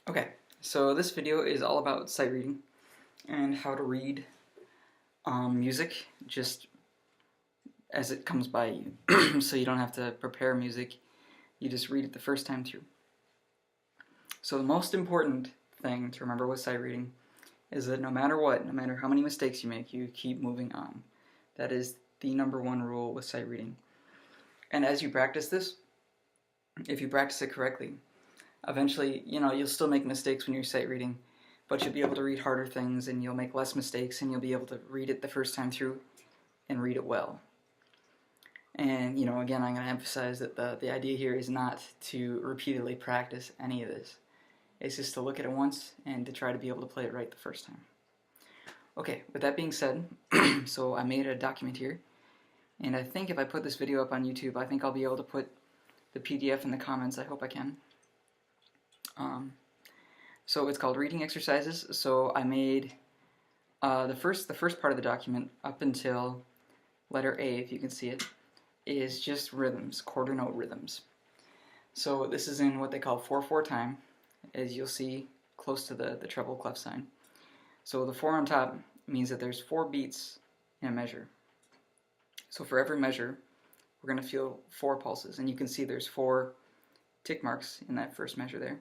Okay, so this video is all about sight reading and how to read music just as it comes by you. So you don't have to prepare music, you just read it the first time through. So the most important thing to remember with sight reading is that no matter what, no matter how many mistakes you make, you keep moving on. That is the number one rule with sight reading. And as you practice this, if you practice it correctly, eventually, you'll still make mistakes when you're sight reading, but you'll be able to read harder things and you'll make less mistakes and you'll be able to read it the first time through and read it well. And, again, I'm going to emphasize that the idea here is not to repeatedly practice any of this. It's just to look at it once and to try to be able to play it right the first time. Okay, with that being said, so I made a document here, and I think if I put this video up on YouTube, I think I'll be able to put the PDF in the comments. I hope I can. So it's called Reading Exercises. So I made the first part of the document up until letter A, if you can see it, is just rhythms, quarter note rhythms. So this is in what they call 4/4 time, as you'll see close to the treble clef sign. So the 4 on top means that there's 4 beats in a measure. So for every measure, we're going to feel 4 pulses, and you can see there's 4 tick marks in that first measure there.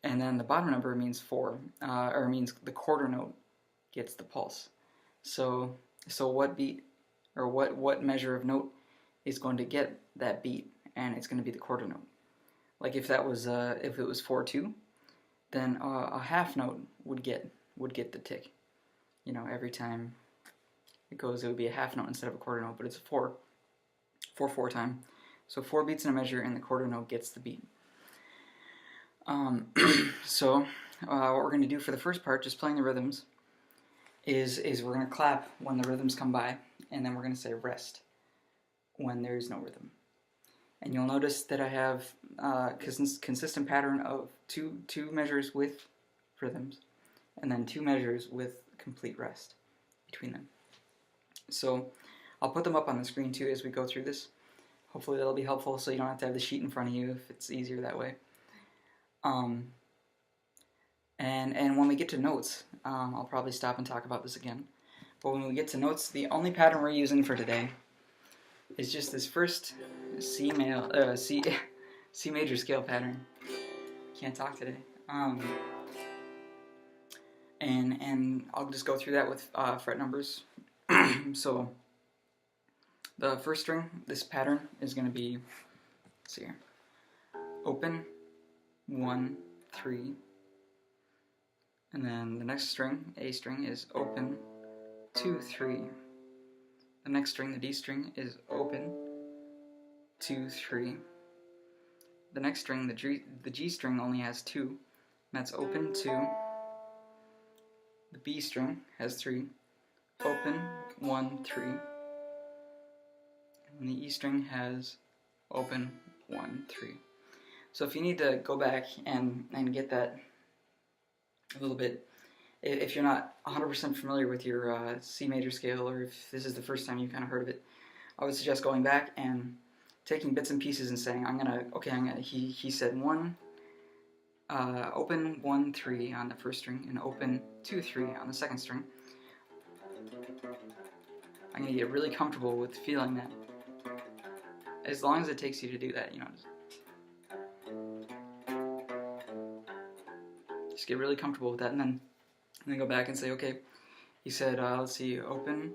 And then the bottom number means 4, or means the quarter note gets the pulse. So what beat, or what measure of note is going to get that beat, and it's going to be the quarter note. Like if that was if it was 4/2, then a half note would get the tick. Every time it goes, it would be a half note instead of a quarter note, but it's a 4/4 time. So 4 beats in a measure, and the quarter note gets the beat. So what we're going to do for the first part, just playing the rhythms, is we're going to clap when the rhythms come by, and then we're going to say rest when there is no rhythm. And you'll notice that I have a consistent pattern of two measures with rhythms, and then 2 measures with complete rest between them. So I'll put them up on the screen too as we go through this. Hopefully that'll be helpful, so you don't have to have the sheet in front of you if it's easier that way. And when we get to notes, I'll probably stop and talk about this again. But when we get to notes, the only pattern we're using for today is just this first C major scale pattern. Can't talk today. And I'll just go through that with fret numbers. So the first string, this pattern is going to be, let's see here, open, 1, 3, and then the next string, A string, is open, 2, 3. The next string, the D string, is open, 2, 3. The next string, the G string, only has 2, and that's open, 2. The B string has 3, open, 1, 3. And the E string has open, 1, 3. So if you need to go back and get that a little bit, if you're not 100% familiar with your C major scale, or if this is the first time you've kind of heard of it, I would suggest going back and taking bits and pieces and saying, he said 1, open 1, 3 on the first string, and open 2, 3 on the second string. I'm going to get really comfortable with feeling that. As long as it takes you to do that, just get really comfortable with that, and then go back and say, okay, he said, let's see, open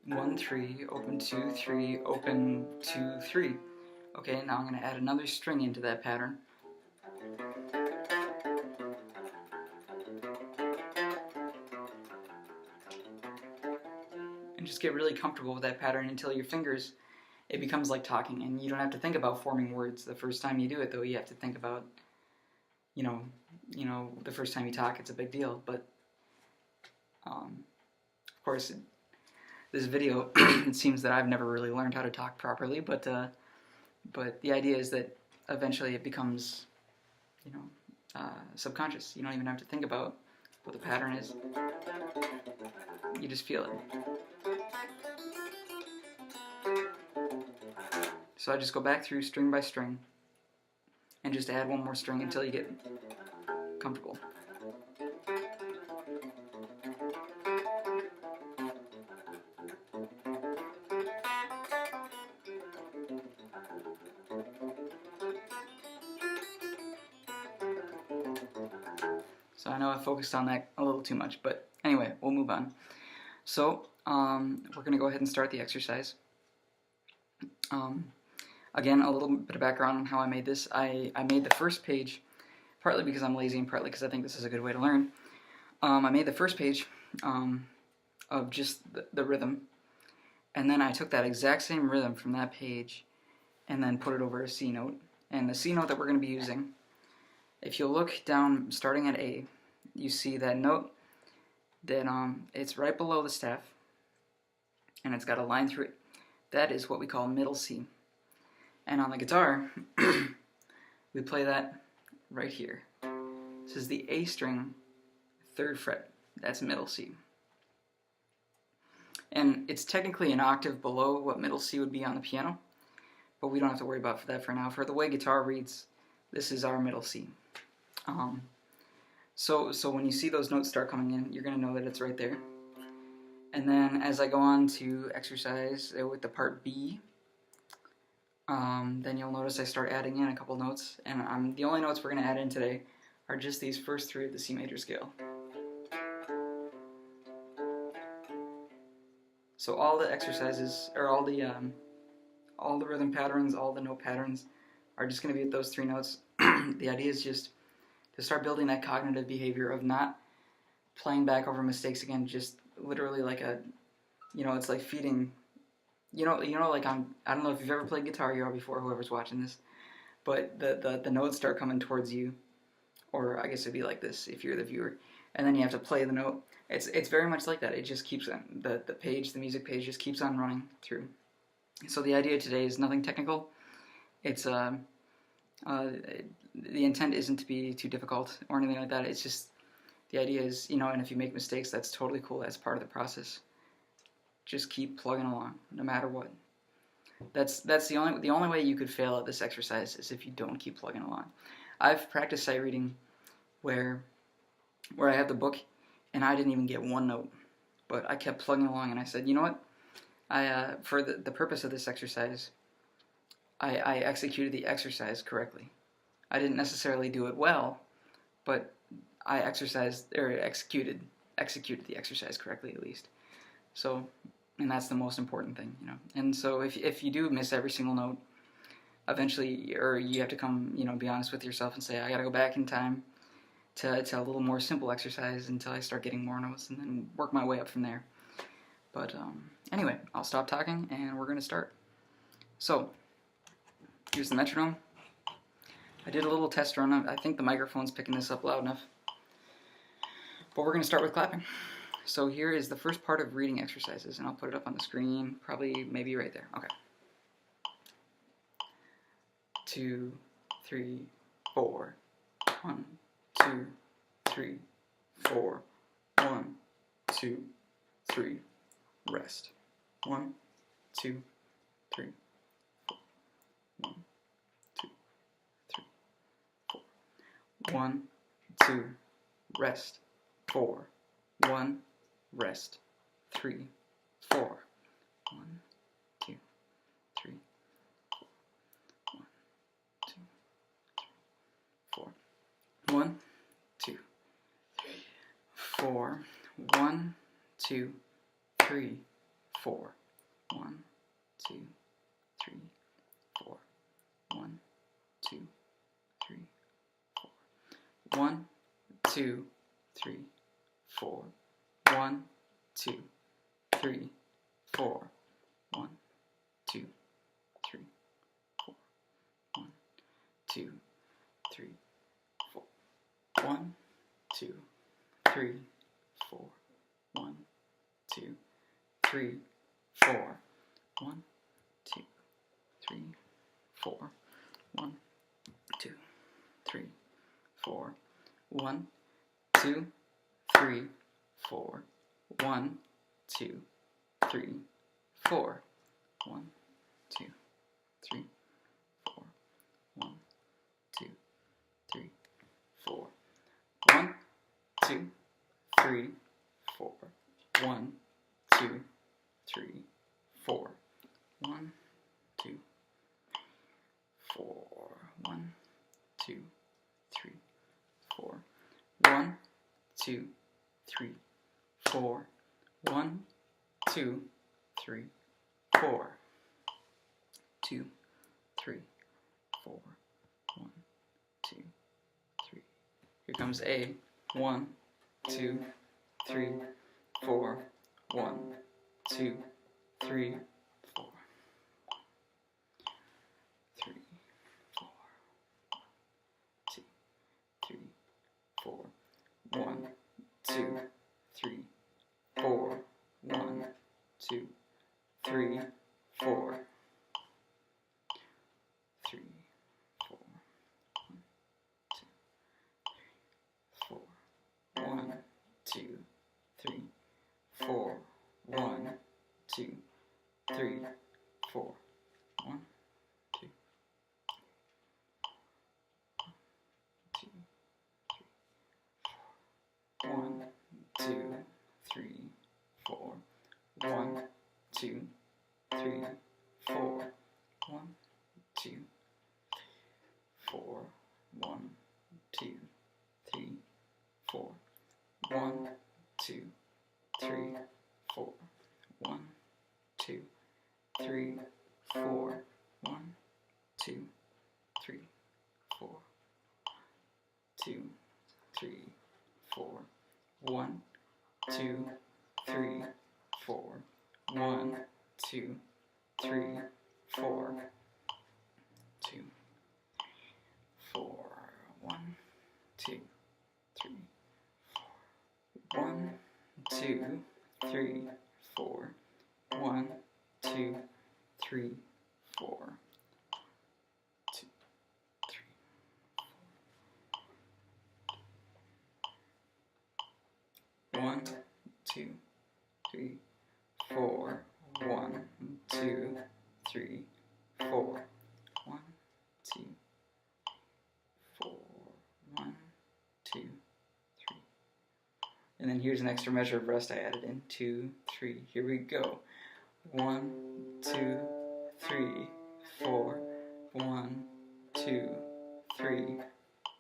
1, 3, open 2, 3, open 2, 3. Okay, now I'm going to add another string into that pattern. And just get really comfortable with that pattern until your fingers, it becomes like talking, and you don't have to think about forming words the first time you do it, though you have to think about, the first time you talk, it's a big deal, but, of course, this video, it seems that I've never really learned how to talk properly, but the idea is that eventually it becomes, subconscious. You don't even have to think about what the pattern is. You just feel it. So I just go back through string by string and just add one more string until you get comfortable. So I know I focused on that a little too much, but anyway, we'll move on. So we're going to go ahead and start the exercise. Again, a little bit of background on how I made this. I made the first page, partly because I'm lazy and partly because I think this is a good way to learn. I made the first page of just the rhythm, and then I took that exact same rhythm from that page and then put it over a C note. And the C note that we're going to be using, if you look down starting at A, you see that note that it's right below the staff, and it's got a line through it. That is what we call middle C. And on the guitar, we play that right here. This is the A string, 3rd fret. That's middle C. And it's technically an octave below what middle C would be on the piano, but we don't have to worry about that for now. For the way guitar reads, this is our middle C. So when you see those notes start coming in, you're going to know that it's right there. And then as I go on to exercise with the part B, then you'll notice I start adding in a couple notes. And the only notes we're going to add in today are just these first 3 of the C major scale. So all the exercises, or all the rhythm patterns, all the note patterns are just going to be at those 3 notes. The idea is just to start building that cognitive behavior of not playing back over mistakes again, just literally like it's like feeding, like I don't know if you've ever played Guitar Hero before, whoever's watching this, but the notes start coming towards you, or I guess it'd be like this if you're the viewer, and then you have to play the note. It's very much like that. It just keeps on, the music page just keeps on running through. So the idea today is nothing technical. It's the intent isn't to be too difficult or anything like that. It's just, the idea is, and if you make mistakes, that's totally cool. That's part of the process. Just keep plugging along, no matter what. That's the only way you could fail at this exercise is if you don't keep plugging along. I've practiced sight reading where I have the book and I didn't even get one note, but I kept plugging along, and I said, you know what? For the purpose of this exercise, I executed the exercise correctly. I didn't necessarily do it well, but I executed the exercise correctly at least. So, and that's the most important thing, And so if you do miss every single note, eventually, or you have to come, be honest with yourself and say, I gotta go back in time to a little more simple exercise until I start getting more notes, and then work my way up from there. But anyway, I'll stop talking and we're gonna start. So, here's the metronome. I did a little test run. I think the microphone's picking this up loud enough. But we're going to start with clapping. So here is the first part of reading exercises, and I'll put it up on the screen, maybe right there. Okay. 2, 3, 4. 1, 2, 3, 4. 1, 2, 3. Rest. 1, 2, 3. 1, 2, 3, 4. 1, 2, rest. 4. 1, rest. 3, 4. 1, 2, 3, 4. 1, 2, 3, 4. 1, 2, 3, 4. 1, 2, 3, 4. 1, 2, 3, 4. 1, 2, 3, 4. 1, 2, 3, 4. 1, 2, 3, 4. 1, 2, 3, 4. 1, 2, 3, 4. 1, 2, 3, 4. 1, 2, 3, 4. 1, 2, 3, 4. 1, 2, 3, 4. 1, 2, 3, 4. 1, 2, 3, 4. 1, 2, 3, 4. 1, 2, 3, 4. 1, 2, 3, 4. 1, 2, 4. 1, 2, 3, 4. 1, 2, 3, 4. 1, 2, 3, 4. 2, 3, 4. 1, 2, 3. Here comes A. 1, 2, 3, 4. 1, 2, 3, 4. 3, 4. 2, 3, 4. 1, 2, 3, 4. 1, 2, 3, 4. 3, 4. 1, 2, 3, 4. 1, 2, 3, 4. 1, 2, 1, 2, 3, 4. 1, 2, 3, 4. 1, 2, 4. 1, 2, 3, 4. 1, 2, 3, 4. 1, 2, 3, 4. 1, 2, 3, 4. 2, 3, 4. 1, 2, 3, 4. 1, 2, 3, 4. 2, 4. 1, 2, 3, 4. 1, 2, 3, 4. 1, 2, 3, 4. 2, 3. 1, 2, 3, 4. 1, 2, 3, 4. 1, 2, 4. 1, 2, 3. And then here's an extra measure of rest I added in. 2, 3. Here we go. 1, 2, 3, 4. 1, 2, 3,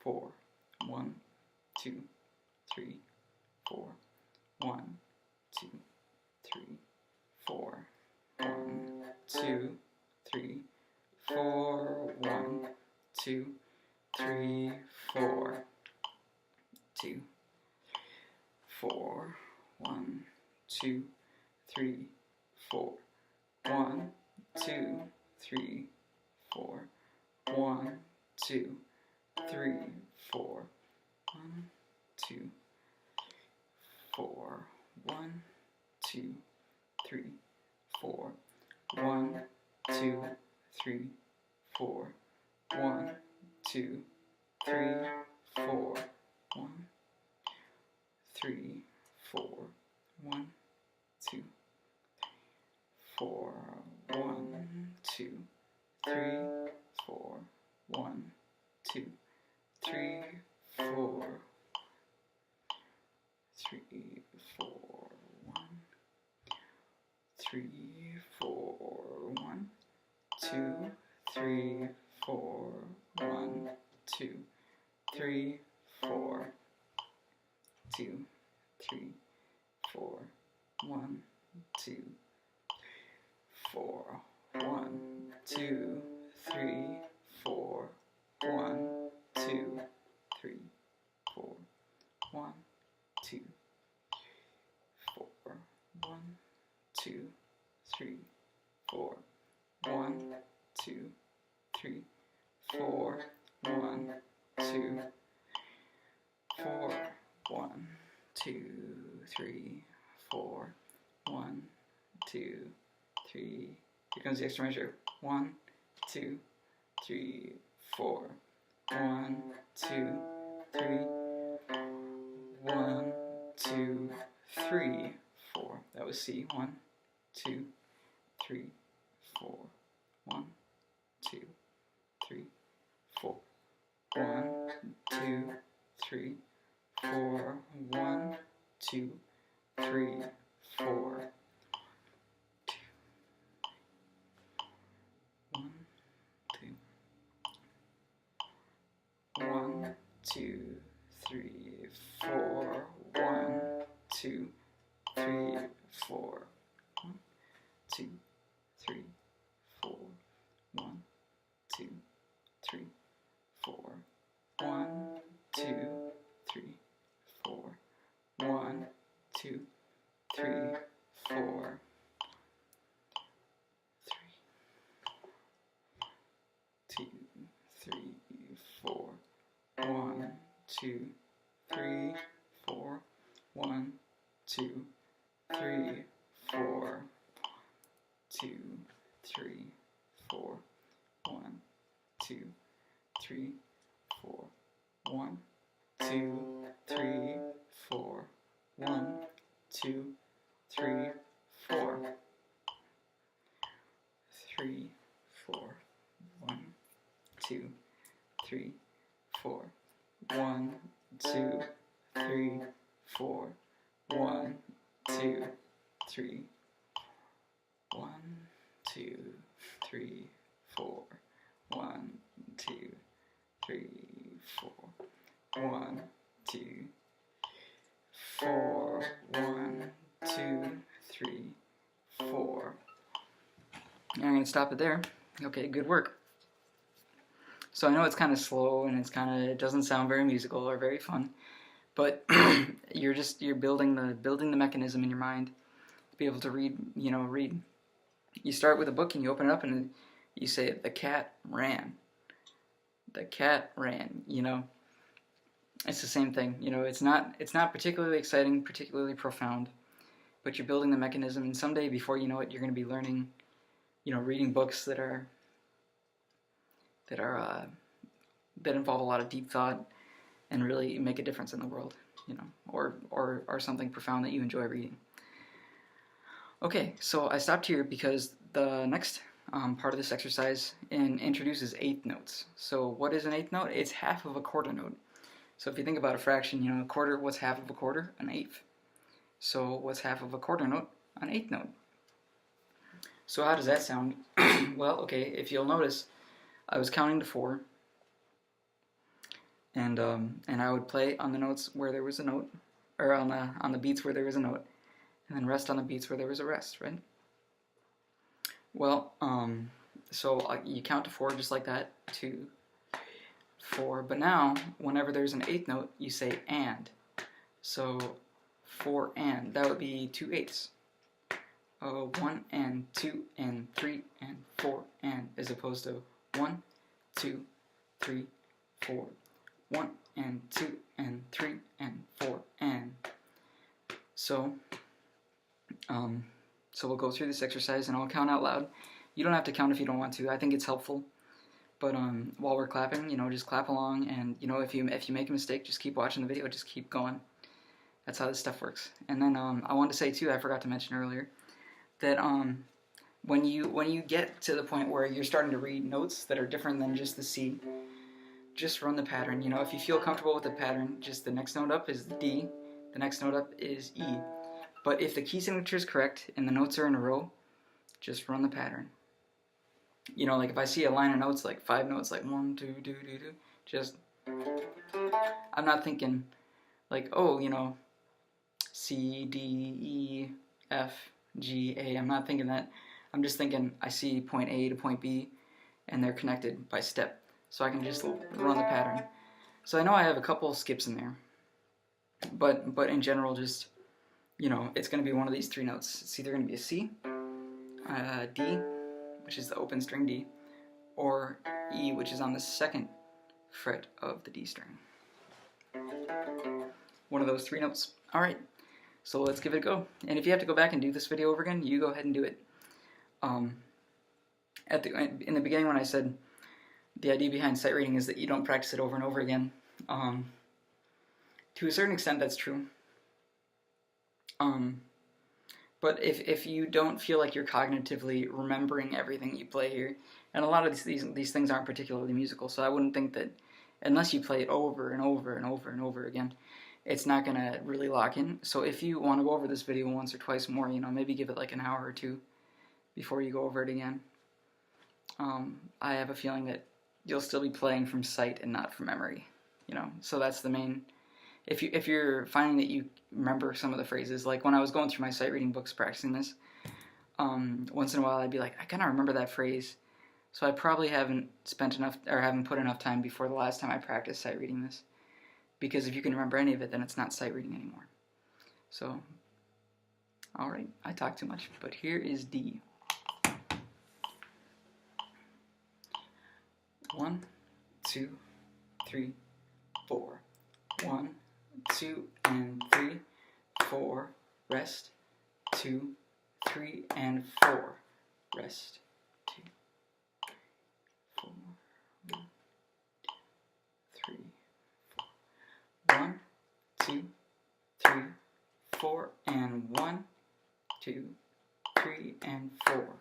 4. 1, 2, 3, 4. 1, 2, 3, 4. 1, 2, 3, 4. 1, 2, 3, 4. 2, 4. 1, 2, 3, 4. 1, 2, 3, 4. 1, 2, 3, 4. 1, 2, 4. 1, 2, 3, 4. 1, 2, 3, 4. 1, 2, 3, 4. 1, 3, 4. 1, 2, 4. 1, 2, 3, 4. 1, 2, 3, 4. 3, 4. 1, 3, 4. 1, 2, 3, 4. 1, 2, 3, 4. 2, 3, 4. 1, 2, 4. 1, 2, 3, 4. 1, 2, 3, 4. 1, 2, 4. 1, 2, 3, 4. 1, 2, 3, 4. 1, 2, 4. 1, 2, 3, 4. 1, 2, 3. Here comes the extra measure. 1, 2, 3, 4. 1, 2, 3. 1, 2, 3, 4. That was C. 1, 2, 3, 4. 1, 2, 3, 4. 1, 2, 3, 4. 1, 2, 3, 4. 1, 2, 3, 4. 1, 2, 3, 4. 1, 2, 3, 4. 1, 2, 3, 4. 1, 2, 3, 4. 1, 2, 3, 4. 2, 3, 4. 1, 2, 3, 4. 1, 2, 3, 4. 2, 3, 4. 1, 2, 3, 4. 1, 2, 3, 4. 1, 2, 3, 4. 3, 4. 1, 2, 3, 4. 1, 2, 3, 4. 1, 2, 3. 1, 2, 3, 4. 1, 2, 3, 4. 1, 2, 4. 1, 2, 3, 4. And I'm going to stop it there. Okay, good work. So I know it's kind of slow and it doesn't sound very musical or very fun, but you're building the mechanism in your mind to be able to read. You start with a book and you open it up and you say, "The cat ran." The cat ran. It's the same thing. It's not particularly exciting, particularly profound, but you're building the mechanism, and someday, before you know it, you're going to be learning, reading books that involve a lot of deep thought and really make a difference in the world, or something profound that you enjoy reading. Okay, so I stopped here because the next part of this exercise introduces eighth notes. So what is an eighth note? It's half of a quarter note. So if you think about a fraction, a quarter, what's half of a quarter? An eighth. So what's half of a quarter note? An eighth note. So how does that sound? Well, okay, if you'll notice, I was counting to 4, and I would play on the notes where there was a note, or on the beats where there was a note, and then rest on the beats where there was a rest, right? Well, so you count to 4 just like that, 2, 4. But now, whenever there's an eighth note, you say and. So 4 and, that would be 2 eighths. 1 and 2 and 3 and 4 and, as opposed to 1, 2, 3, 4. 1 and 2 and 3 and 4 and. So we'll go through this exercise and I'll count out loud. You don't have to count if you don't want to. I think it's helpful. But while we're clapping, just clap along, and if you make a mistake, just keep watching the video, just keep going. That's how this stuff works. And then I wanted to say too, I forgot to mention earlier, that when you get to the point where you're starting to read notes that are different than just the C, just run the pattern. If you feel comfortable with the pattern, just the next note up is D, the next note up is E. But if the key signature is correct and the notes are in a row, just run the pattern. Like if I see a line of notes, like 5 notes, like 1, 2, 2, 2, 2, just, I'm not thinking like, C, D, E, F, G, A. I'm not thinking that. I'm just thinking I see point A to point B, and they're connected by step. So I can just run the pattern. So I know I have a couple skips in there, but in general, just, it's going to be one of these 3 notes. It's either going to be a C, D, which is the open string D, or E, which is on the 2nd fret of the D string. One of those 3 notes. All right, so let's give it a go. And if you have to go back and do this video over again, you go ahead and do it. In the beginning when I said the idea behind sight reading is that you don't practice it over and over again, to a certain extent that's true. But if you don't feel like you're cognitively remembering everything you play here, and a lot of these things aren't particularly musical, so I wouldn't think that unless you play it over and over and over and over again, it's not gonna really lock in. So if you want to go over this video once or twice more, maybe give it like an hour or two before you go over it again. I have a feeling that you'll still be playing from sight and not from memory. So that's the main. If you're finding that you remember some of the phrases, like when I was going through my sight reading books practicing this, once in a while I'd be like, I kind of remember that phrase, so I probably haven't spent enough or haven't put enough time before the last time I practiced sight reading this. Because if you can remember any of it, then it's not sight reading anymore. So, alright, I talk too much, but here is D. 1, 2, 3, 4. 1, 2, and 3, 4, rest. 2, 3, and 4, rest. 2, 4, 1, 3, 1, 2, 3, 4, and 1, 2, 3, and 4.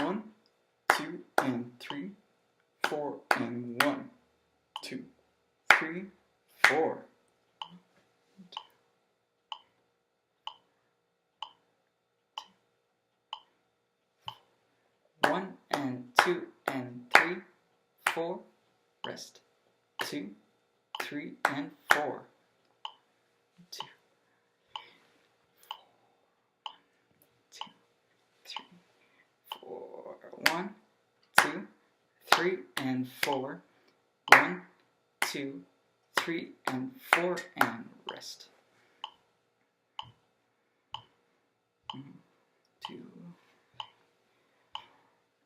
1, 2, and 3, 4, and 1, 2, 3, 4. 1 and 2 and 3, 4, rest. 2, 3, and 4. 2, 4, 1, 2, 3, and 4. 1, 2, 3, and 4, and rest. 2,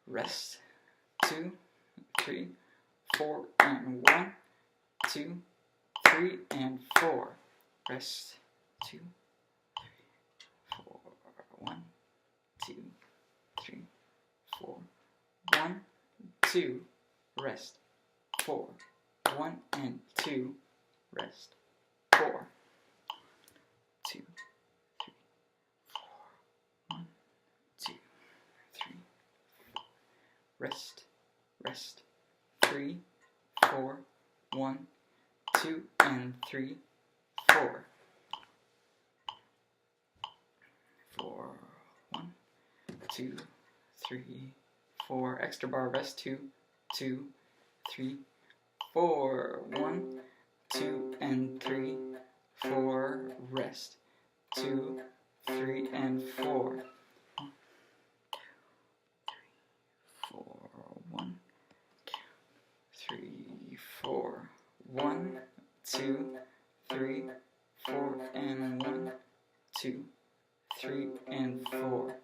rest. 2, 3, 4, and 1, 2, 3, and 4. Rest. 2, 4, 1, 2, 3, 4. 1, 2, rest. 4, 1 and 2, rest. 4, 2, 3, 4. 1, 2, 3, 4. Rest, rest. 3, 4, 1, 2, and 3, 4. 4, 1, 2, 3, 4. Extra bar rest. 2, 2, 3, 4. 1, 2, and 3, 4. Rest. 2, 3, and 4. 4, 1, 3, 4. 1, 2, 3, 4, and 1, 2, 3, and 4.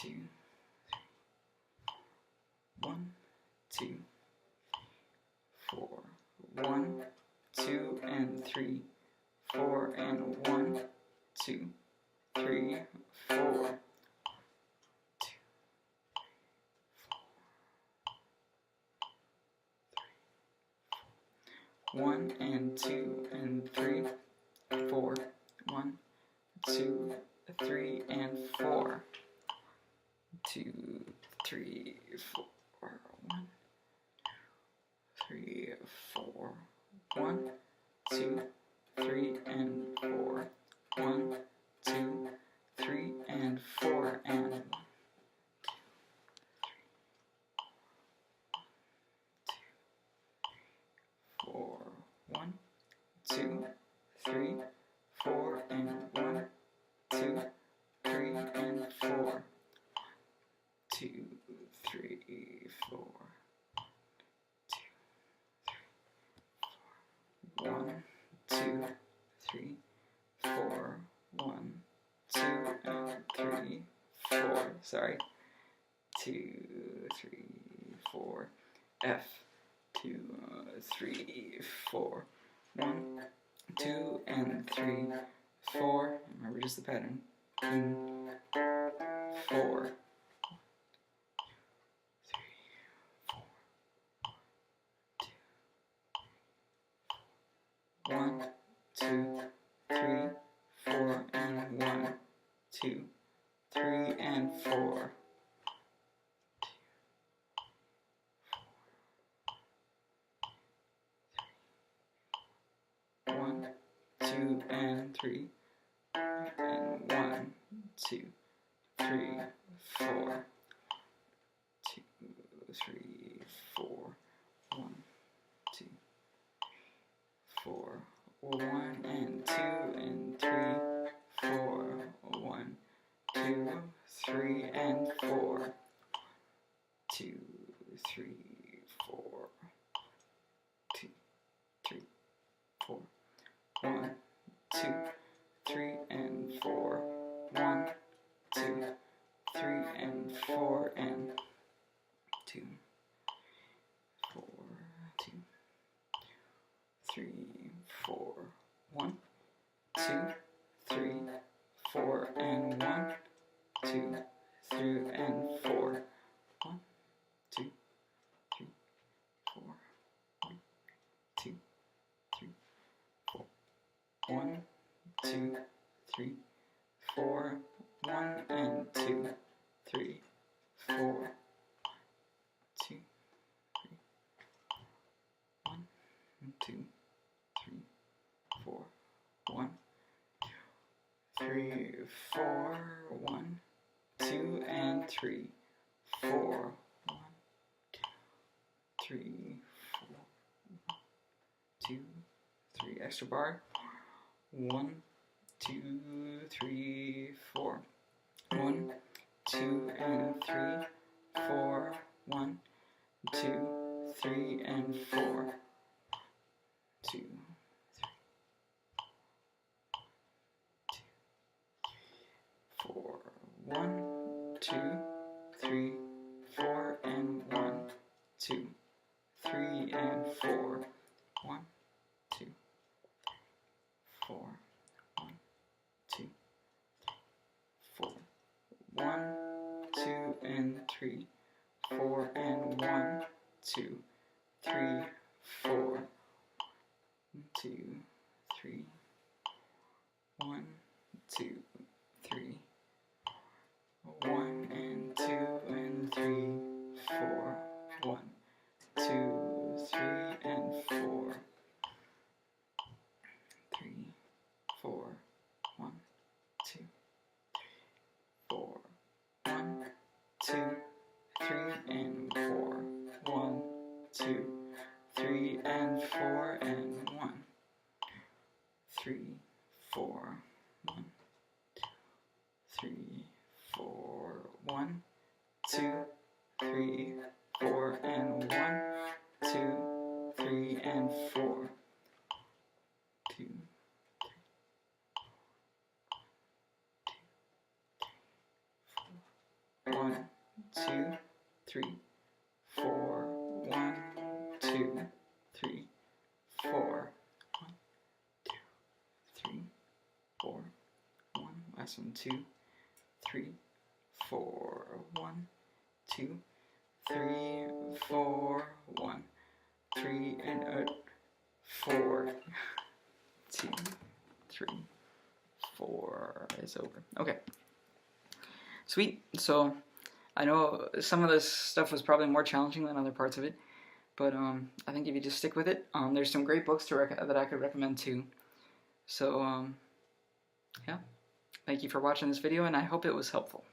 2, 1, 2, 4. 1, 2, and 3, 4, and 1, 2, 3, 4. 1 and 2 and 3, 4. 1, 2, 3, and 4. 2, 3, 4. 1, 3, 4. 1, 2, 3, and 4. 1, 2, 3, and 4, and 4. 1, 2, 3, 4, and 1, 2, 3, and 4. 2, 3, 4. 1, 2, 3, 4. 1, 2, and 3, 4. Sorry. 2, 3, 4. F. 2, 3, 4. 1, 2, and 3, 4. Remember just the pattern. 4. 1, 2, 3, 4, and 1, 2, 3, and 4. 3, and 1, 2, 3, 4, 2, 3, 4, 1, 2, 4, 1 and 2 and 3, 4, 1, 2, 3 and 4, 2, 3, 4, 2, 3, 4, 1, 2, 3 and 4, 1, 2, 3 and 4 and 2, 4, 2, 3, 4, 1, 2, 3, 4 and 1, 2, 3 and 4, 1, 2, 3, 4, 1, 2, 3, 4, 1, 2, 3, 4, 1 and 2, 3, 4, 2, 3, 1, 2, 3, 4, 1, 3, 4, 1, 2 and 3, 4, 1, 3, 4, 2, 3, extra bar, 1, 2, 3, 4, 1, 2 and 3, 4, 1, 2, 3 and 4, 2, 4, 1, 2, 3, 4 and 1, 2, 3 and 4, 1, 2, 4, 1, 2, 4, 1, 2 and 3, 4 and 1, 2, 3, 4, 2, 3, 1, 2, 3, 1 and 2 and 3, 4, 1, 2, 3 and 4, 3, 4, 1, 2, 4, 1, 2, 3 and 4, 1, 2, 3 and 4 and 1, 3, 4, 1, 3, 4, 1, 2, 3, 4 and 1, 2, 3 and 4, 2, 1, 2, 3, 4, 1, 2, 3, 4, 1, 2, 3, 4, 1, last one, 2, 3, 4, 1, 2, 3, 4, 1, 3 and 4, 2, 3, 4 is over. Okay. Sweet. So I know some of this stuff was probably more challenging than other parts of it, but I think if you just stick with it, there's some great books that I could recommend too. So yeah, thank you for watching this video, and I hope it was helpful.